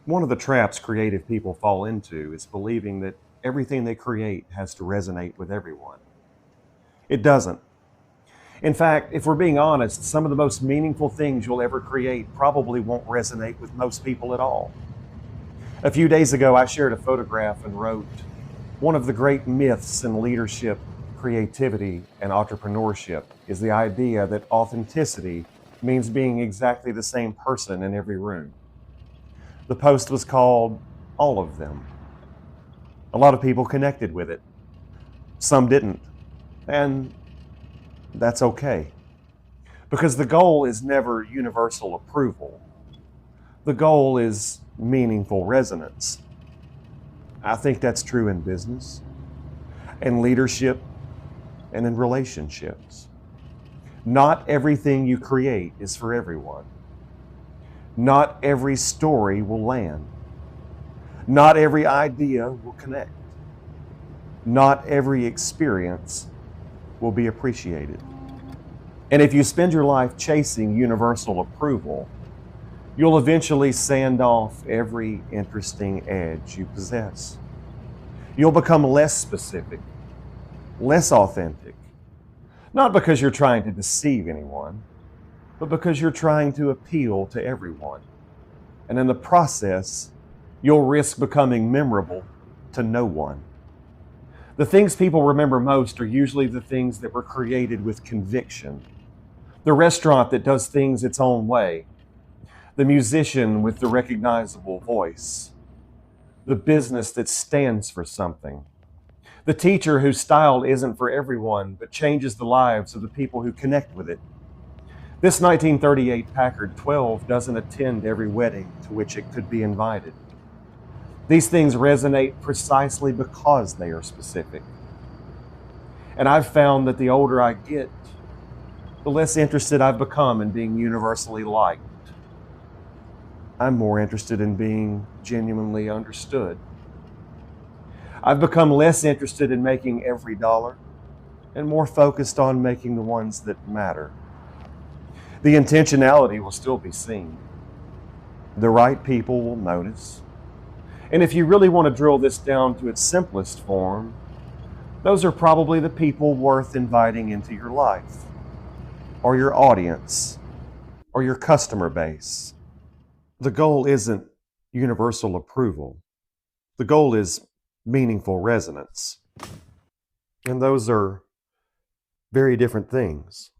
One of the traps creative people fall into is believing that everything they create has to resonate with everyone. It doesn't. In fact, if we're being honest, some of the most meaningful things you'll ever create probably won't resonate with most people at all. A few days ago, I shared a photograph and wrote, "One of the great myths in leadership, creativity, and entrepreneurship is the idea that authenticity means being exactly the same person in every room." The post was called "All of Them." A lot of people connected with it. Some didn't. And that's okay. Because the goal is never universal approval. The goal is meaningful resonance. I think that's true in business, in leadership, and in relationships. Not everything you create is for everyone. Not every story will land. Not every idea will connect. Not every experience will be appreciated. And if you spend your life chasing universal approval, you'll eventually sand off every interesting edge you possess. You'll become less specific, less authentic, not because you're trying to deceive anyone, but because you're trying to appeal to everyone. And in the process, you'll risk becoming memorable to no one. The things people remember most are usually the things that were created with conviction. The restaurant that does things its own way. The musician with the recognizable voice. The business that stands for something. The teacher whose style isn't for everyone, but changes the lives of the people who connect with it. This 1938 Packard 12 doesn't attend every wedding to which it could be invited. These things resonate precisely because they are specific. And I've found that the older I get, the less interested I've become in being universally liked. I'm more interested in being genuinely understood. I've become less interested in making every dollar and more focused on making the ones that matter. The intentionality will still be seen. The right people will notice. And if you really want to drill this down to its simplest form, those are probably the people worth inviting into your life, or your audience, or your customer base. The goal isn't universal approval. The goal is meaningful resonance. And those are very different things.